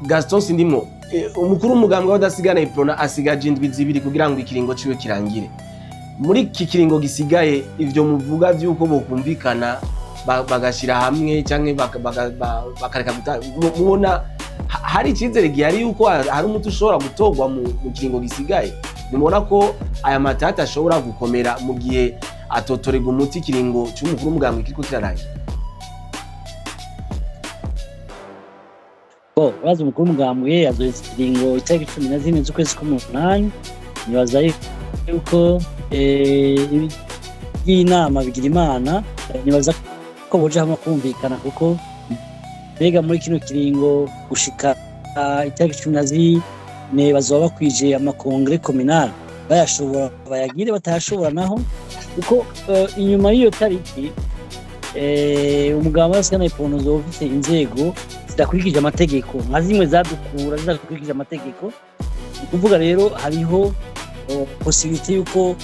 Gaston SINDIMWO umukuru w'umugambwe w'adasigana UPRONA asigaje indwi zibiri kugira ngo ikiringo ciwe kirangire. Muri iki kiringo gisigaye ivyo muvuga vyuko bokumvikana bagashira hamwe canke bakareka mubona hari icizere gihari yuko hari umuti ushobora gutorwa mu kiringo gisigaye. Mubona ko aya matata ashobora gukomera mu gihe atotorega umuti ikiringo cy'umukuru w'umugambwe kiriko kirarangira. Bazi umukuru w'umugambwe yazoze ikiringo itariki 14 z'ukwezi k'umunani. Nibaza yuko inama bigira imana, nibaza ko boja hamwe kumvikana kuko mbega muri kino kiringo gushika itariki 14 bazoba bakwije amakongre communal bayashobora bayagire batashobora naho kuko inyuma y'iyo tariki umugambwe w'adasigana UPRONA uzofite inzego zidakurikije amategeko nka zimwe zadukura zidakurikije amategeko. Kuvuga rero hariho possibility yuko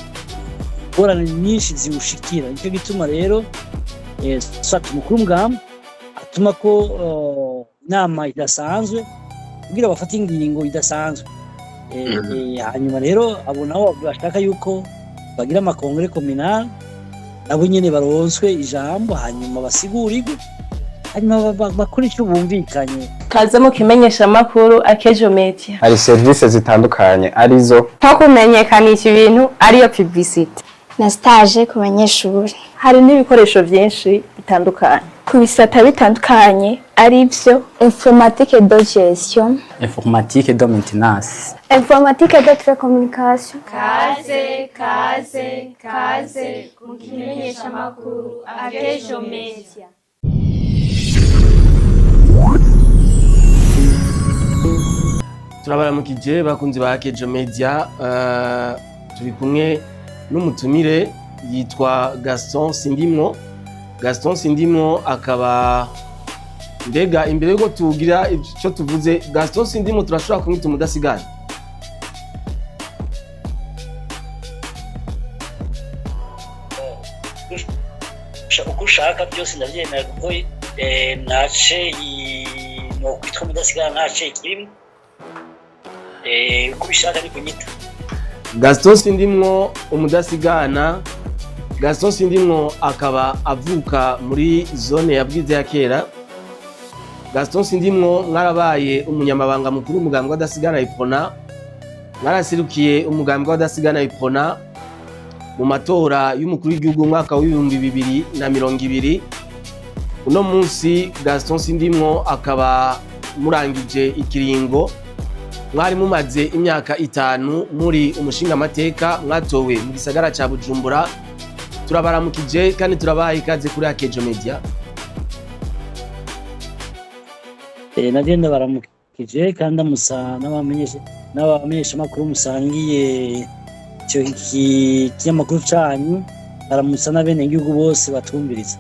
ingorane nyinshi ziwushikira. Nicyo gituma rero swati umukuru w'umugambwe atuma ko inama idasanzwe kugira bafate ingingo idasanzwe. Hanyuma rero abo nabo bashaka yuko bagira amakongre communal nabo nyene baronswe ijambo hanyuma basigurirwe hanyuma bakora icyo bumvikanye. Kaze mu kimenyesha amakuru Akejo Media. Hari service zitandukanye arizo nko kumenyekanisha ibintu ariyo publicity na stage ku banyeshuri. Hari n'ibikoresho byinshi bitandukanye ku bisata bitandukanye arivyo informatique de gestion, informatique de maintenance, informatique de télécommunication. Kaze mu kimenyesha amakuru Akejo Media. Turabaramukije bakunzi ba Akejo Media, turi kumwe n'umutumire yitwa Gaston SINDIMWO. Gaston SINDIMWO akaba mbega imbere yuko tugira icyo tuvuze Gaston SINDIMWO turashobora kumwita umudasigana? Uko ushaka byose ndabyemera kuko nace no kwitwa umudasigana nace kirimo uko bishaka ni kunyita Gaston SINDIMWO umudasigana. Gaston SINDIMWO akaba avuka muri zone ya Bwiza ya kera. Gaston SINDIMWO mwarabaye umunyamabanga mukuru w'umugambwe w'adasigana UPRONA, mwaraserukiye umugambwe w'adasigana UPRONA mu matora y'umukuru w'igihugu umwaka w'2020. Uno munsi Gaston SINDIMWO akaba murangije ikiringo, mwari mumaze imyaka 5 muri umushinga amateka, mwatowe mu gisagara ca Bujumbura. Turabaramukije kandi turabaye ikaze kuri Akejo Media. Nagenda baramukije kandi amusa n'abamenyesha amakuru musangiye cyo ikinyamakuru canyu, baramusa n'abene igihugu bose batumviriza.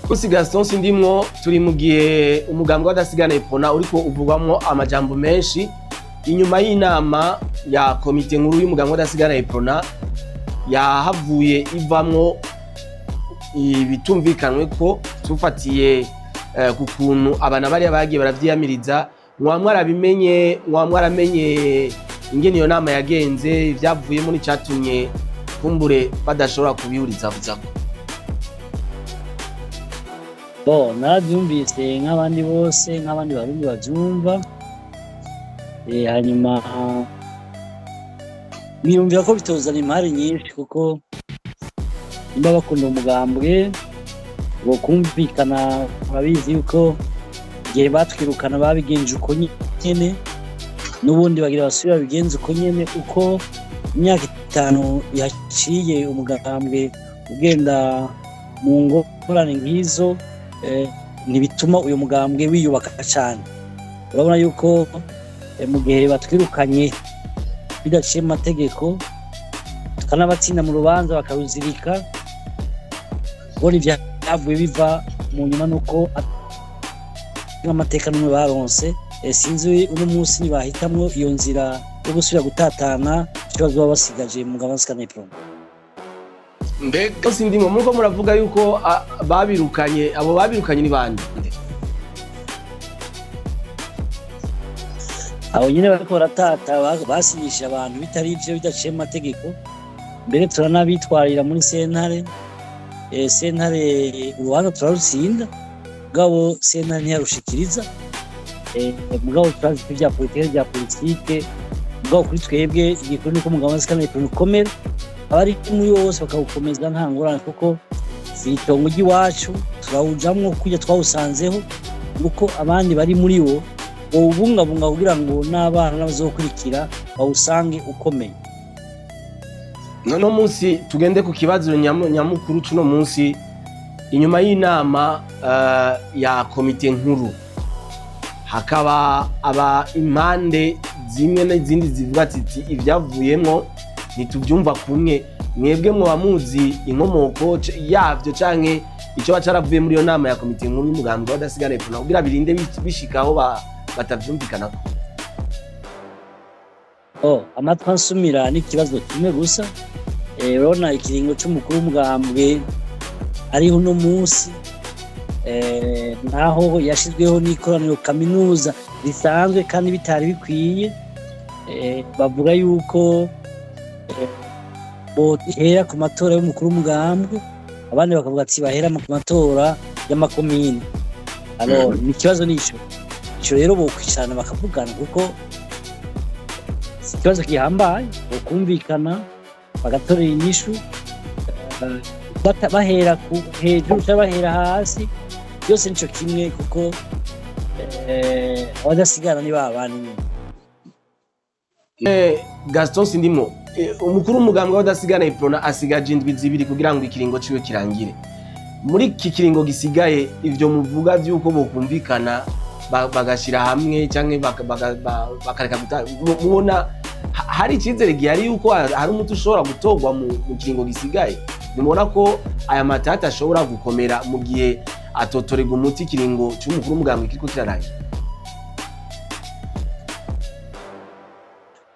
Kusi Gaston SINDIMWO turi mu gihe umugambwe w'adasigana UPRONA uriko uvugwamwo amajambo menshi inyuma y'inama ya komite nkuru y'umugambwe w'adasigana UPRONA yahavuye ivamwo ibitumvikanwe ko tufatiye ku kuntu abana bari bagiye baravyiyamiriza. Mwaramenye ingene iyo nama yagenze, ivyavuyemo n'icatumye kumbure badashobora kubihuriza buzako? Nabyumvise nk'abandi bose, nk'abandi barundi bavyumva. Hanyuma niyumvira ko bitozana impari nyinshi kuko nimba bakunda umugambwe ngo kumvikana. Babizi yuko igihe batwirukana babigenje uko nyene, n'ubundi bagira basubira babigenze uko nyene. Uko imyaka 5 yaciye umugambwe ugenda mu ngorane nk'izo, ntibituma uyu mugambwe wiyubaka cyane. Urabona yuko mu gihe batwirukanye bidaciye amategeko, tukanabatsinda mu rubanza bakaruzirika, ubona ibyavuye biva mu nyuma nuko amateka n'umwe baronse. Sinzi uno munsi nibahitamwo iyo nzira yo gusubira gutatana ikibazo baba basigaje mu mugambwe w'adasigana UPRONA. Mbega SINDIMWO muko muravuga yuko babirukanye, abo babirukanye ni bande? abonyene bariko baratata basinyisha abantu bitari ivyo bidaciye mu mategeko, mbere turanabitwarira muri sentare. Sentare urubanza turarutsinda, mugabo sentare ntiyarushikiriza. Mugabo turazi ko vya politike, mugabo kuri twebwe igikuru nuko umugabo w'asikana ikomera, abari muri wose bakawukomeza nta ngorane, kuko itongo ry'iwacu turawujamwo kurya twawusanzeho, nuko abandi bari muri wo bowubungabunga kugira ngo n'abana n'abazokurikira bawusange ukomeye. Nono munsi tugende ku kibazo nyamukuru cuno munsi, inyuma y'inama ya komite nkuru hakaba impande zimwe n'izindi zivuga ati ivyavuyemwo ntituvyumva kumwe, mwebwe mwoba muzi inkomoko yavyo canke ico bacaravuye muri iyo nama ya komite nkuru y'umugambwe w'abadasigana UPRONA kugira birinde bishikaho batavyumvikanako? Amatwi ansumira n'ikibazo kimwe gusa. Urabona ikiringo c'umukuru w'umugambwe ariho uno munsi, naho yashizweho n'ikoraniro kaminuza risanzwe kandi bitari bikwiye. Bavuga yuko bohera ku matora y'umukuru w'umugambwe, abandi bakavuga ati bahera ku matora y'amakomine. Ni ikibazo nico rero bokwicarana bakavugana, kuko ikibazo gihambaye, bokumvikana bagatorera inyishu, bahera hejuru cyangwa bahera hasi, byose nico kimwe, kuko abadasigana ni babandi. Gaston SINDIMWO, umukuru w'umugambwe w'abadasigana UPRONA asigaje indwi zibiri kugira ngo ikiringo ciwe kirangire. Muri iki kiringo gisigaye ivyo muvuga vyuko bokumvikana bagashira hamwe canke bakareka mubona hari icizere gihari yuko hari umuti ushobora gutorwa mu kiringo gisigaye? Nimubona ko aya matata ashobora gukomera mu gihe atotorega umuti ikiringo c'umukuru w'umugambwe kiriko kirarangira?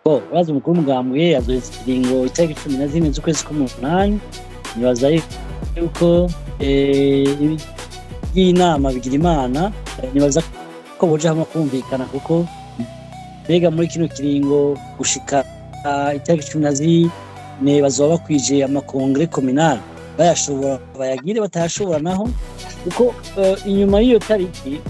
Urazi umukuru w'umugambwe yazoheza ikiringo itariki 14 z'ukwezi k'umunani. Nibaza yuko y'inama bigira imana, nibaza ko boja hamwe kumvikana, kuko mbega muri kino kiringo gushika itariki 14 bazoba bakwije amakongre kominal, bayashobora bayagire, batayashobora naho, kuko inyuma y'iyo tariki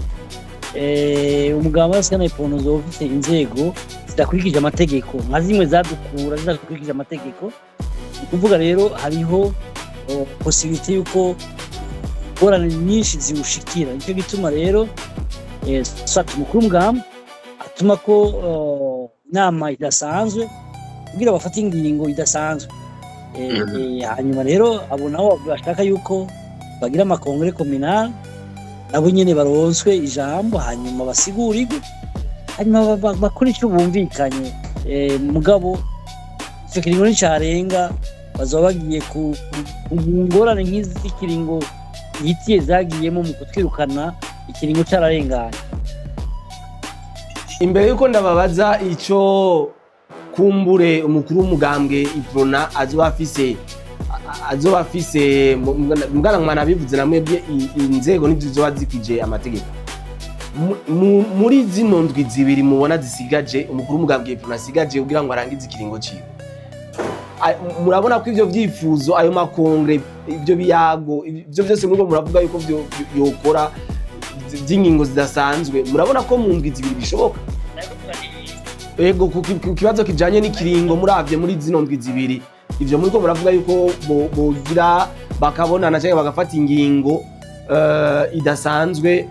umugabo w'asikana UPRONA uzoba ufite inzego zidakurikije amategeko nka zimwe zadukura zidakurikije amategeko. Ni kuvuga rero hariho possibility yuko ingorane nyinshi ziwushikira. Nicyo gituma rero umukuru w'umugambwe atuma ko inama idasanzwe kugira bafate ingingo idasanzwe. Hanyuma rero abo nabo bashaka yuko bagira amakongre kominal, nabo nyene baronswe ijambo, hanyuma basigurirwe, hanyuma bakora icyo bumvikanye. Mugabo icyo kiringo nticarenga, bazoba bagiye ku ngorane nk'izi kiringo yitiye zagiyemo mu kutwirukana ikiringo cararenganye. Imbere yuko ndababaza ico kumbure umukuru w'umugambwe UPRONA azoba afise mugana mwana bivuze namwebwe inzego nivyo zoba zikwije amategeko, muri zino ndwi zibiri mubona zisigaje umukuru w'umugambwe UPRONA asigaje kugira ngo arangize ikiringo ciwe, murabona ko ivyo vyifuzo, ayo makongre, ivyo biyago, ivyo byose muriko muravuga yuko yokora vy'ingingo zidasanzwe, murabona ko mu ndwi zibiri bishoboka? Ego ku kibazo kijanye n'ikiringo muravye muri zino ndwi zibiri, ivyo muriko muravuga yuko bogira bakabonana cyangwa bagafata ingingo idasanzwe,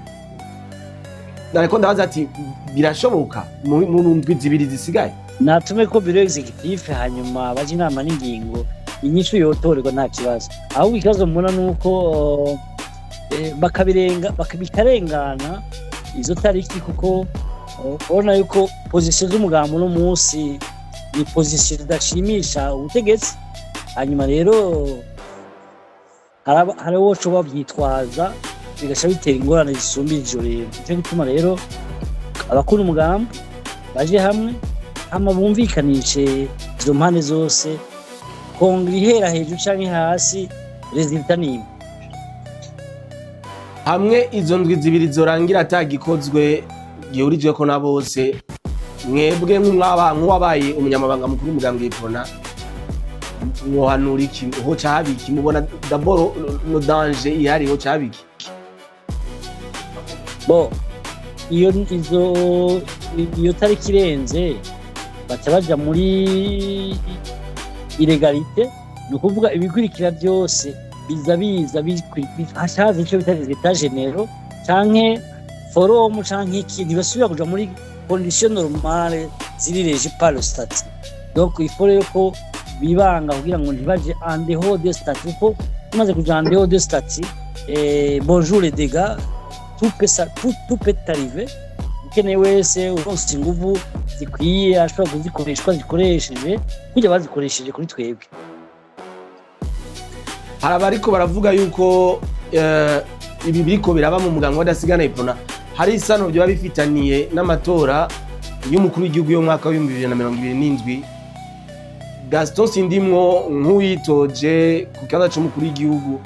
nariko ndabaza ati birashoboka mu ndwi zibiri zisigaye? Natume ko biro executive, hanyuma baje inama n'ingingo inyishu yotorerwa nta kibazo. Ahubwo ikibazo mbona nuko bakabikarengana izo tariki, kuko urabona yuko position z'umugambo no munsi ni position idashimisha ubutegetsi. Hanyuma rero hari woco bavyitwaza bigasha bitera ingorane zisumbije rero. Nicyo gituma rero abakuru umugambo baje hamwe, hama bumvikanishe izo mpande zose, kongera ihera hejuru canke hasi, resultat nimwe. Hamwe izo ndwi zibiri zorangira atagikozwe gihurijwe ko na bose, mwebwe nk'uwabaye umunyamabanga mukuru w'umugambwe UPRONA mwohanura iki ho cabiki mubona d'abord no danger ihari ho cabiki bo iyo tariki irenze baca baja muri ilegalite ni ukuvuga ibikurikira byose biza hashaje icyo bita l'état généraux canke forum canke ikindi basubira kuja muri condition normale ziri régies par le statut. Donc il faut ko bibanga kugira ngo ntibaje en dehors de statut ko tumaze kuja en dehors de statut bonjour les dégâts tout peut arriver ukeneye wese uronse inguvu zikwiye ashobora kuzikoreshwa zikoresheje kujya bazikoresheje kuri twebwe. Hari abariko baravuga yuko ibi biriko biraba mu muganga w'adasigana UPRONA hari isano byo bifitaniye n'amatora y'umukuru w'igihugu yo mwaka wa 2027. Gaston SINDIMWO nk'uyitoje ku kibanza c'umukuru w'igihugu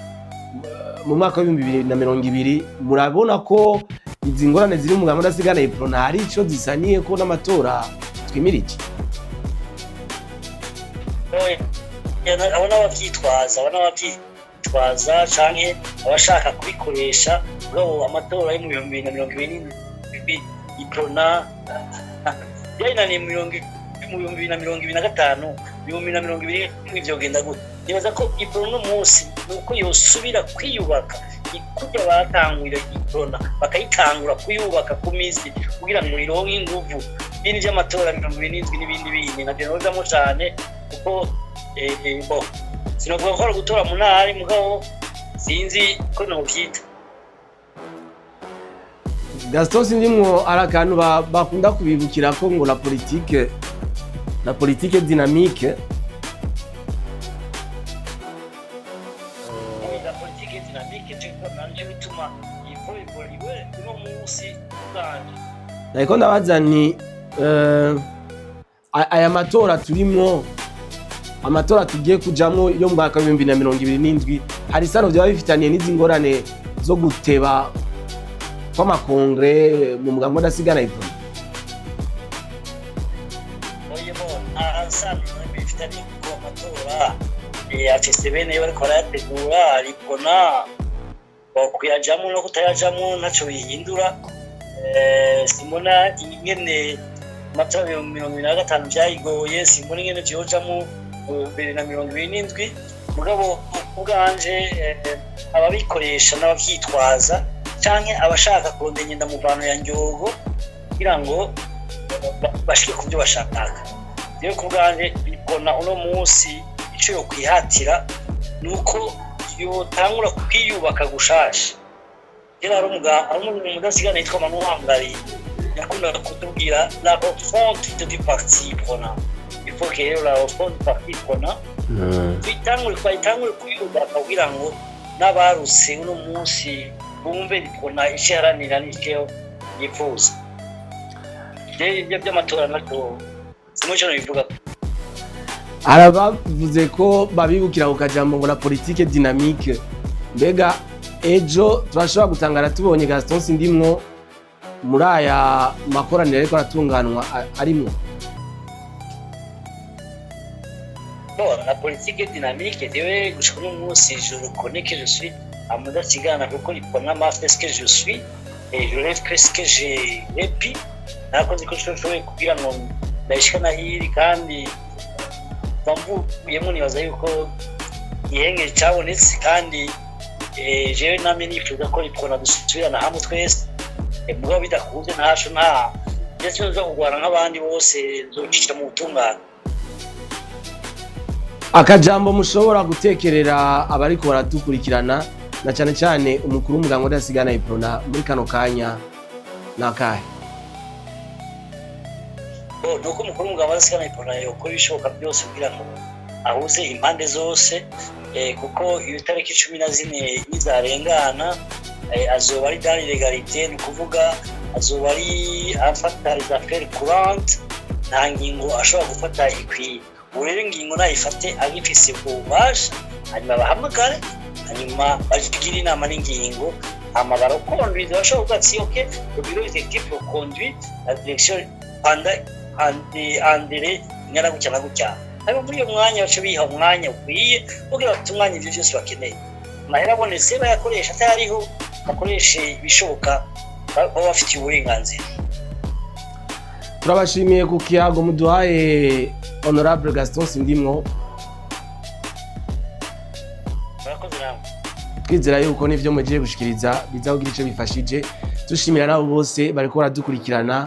mu mwaka wa 2020 murabona ko izi ngorane ziri mu muganga w'adasigana UPRONA hari ico zisaniye ko n'amatora twimirije. Abona bavyitwaza canke abashaka kubikoresha ngo amatora yo mu 2020 UPRONA yayinaniye mu 2025 2020 ivyogenda gute. Nibaza ko UPRONA umunsi nuko yosubira kwiyubaka kujya batangwira UPRONA bakayitangura kuyubaka ku mizi kugira ngo ironke inguvu ibindi by'amatora 2020 n'ibindi bindi navyo nozamo cyane kuko bo sinovuga ko gutora munari mugabo sinzi ko novyita. Gaston SINDIMWO arakantu bakunda kubibukira ko ngo la politique dynamique cyo nanje bituma iwe no munsi kanje. Ariko ndabaza ni aya matora turimo amatora tugiye kujamwo yo mwaka wa 2027 hari sano byo bifitaniye n'izi ngorane zo guteba kw'amakongre mu muganga w'adasigana UPRONA. Oye bo asano bifitaniye ku matora afise bene bariko barategura UPRONA bakuyajamwo no kutayajamwo ntaco bihindura. Simona ingene amatora yo 2025 byayigoye, simbona ingene vyojamwo 2027 mugabo ubwanje ababikoresha n'abavyitwaza canke abashaka kurondenya indamuvano ya njogo kugira ngo bashike ku byo bashaka. Rero kubwanje UPRONA uno munsi ico yo kwihatira nuko yotangura kwiyubaka gushasha. Kera ari umudasigana yitwa Manuhangari yakunda kutubwira la refonte du parti UPRONA. Il faut que la refonte du parti UPRONA twitangure kwiyubaka kugira ngo n'abaruse uno munsi bumve UPRONA iharanira n'icyo yifuza. Ibyo by'amatora nako simuco bivuga. Arabavuze ko babibukira ukajambo ngo la politique dynamique. Mbega ejo turashobora gutangara tubonye Gaston SINDIMWO muri aya makoraniro ariko aratunganwa arimo. Bon, la politique dynamique dewe gushika no munsi je reconnais que je suis à mudasigana kuko UPRONA mafite ce que je suis et je rêve que ce que j'ai epi nakoze ko cyo kugira ngo ndashikana hiri kandi bambuyemo nibaza yuko ihenge cyabonetse kandi jewe namye nifuza ko UPRONA dusubirana hamwe twese mugabo bidakunze ntaco nta ndetse no kugwana nk'abandi bose zocika mu butungane. Akajambo mushobora gutekerera abariko baradukurikirana na cyane cyane umukuru w'umuganga w'adasigana UPRONA muri kano kanya nakahe? Nuko umukuru w'umuganga w'adasigana UPRONA yokora ibishoboka byose kugira ngo ahuze impande zose kuko iyo tariki 14 nizarengana azoba ari dans l'illégalité, ni kuvuga azoba ari afata les affaires courantes nta ngingo ashobora gufata ikwiye. Urebe ingingo nayifate agifise ububasha hanyuma bahamagare hanyuma bagira inama n'ingingo hama barokonduiza bashobora kuvuga ati ok le bureau exécutif conduit la direction pendant andere ingana gutya na gutya ariko muri uyo mwanya baca biha umwanya ukwiye kugira bafite umwanya ibyo byose bakeneye amahera abonetse bayakoresha atariho bakoreshe ibishoboka baba bafitiye uburenganzira. Turabashimiye ku kiyago muduhaye Honorable Gaston Sindimwo. Murakoze namwe. Twizera yuko n'ivyo mugiye gushikiriza bizagira ico bifashije. Dushimira nabo bose bariko baradukurikirana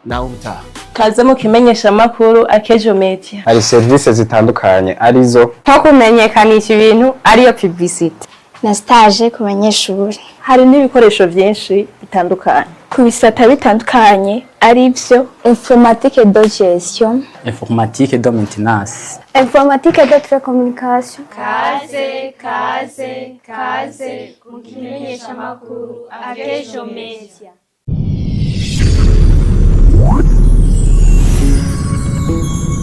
nawe ubutaha. Kaze mu kimenyesha makuru Akejo Media. hari serivisi zitandukanye arizo Nko kumenyekanisha ibintu ariyo publicity. na stage ku banyeshuri Hari n'ibikoresho byinshi bitandukanye. ku bisata bitandukanye ari byo informatique de gestion, informatique de maintenance, informatique de télécommunication, Kaze, kaze, kaze, mu kimenyesha makuru Akejo Media.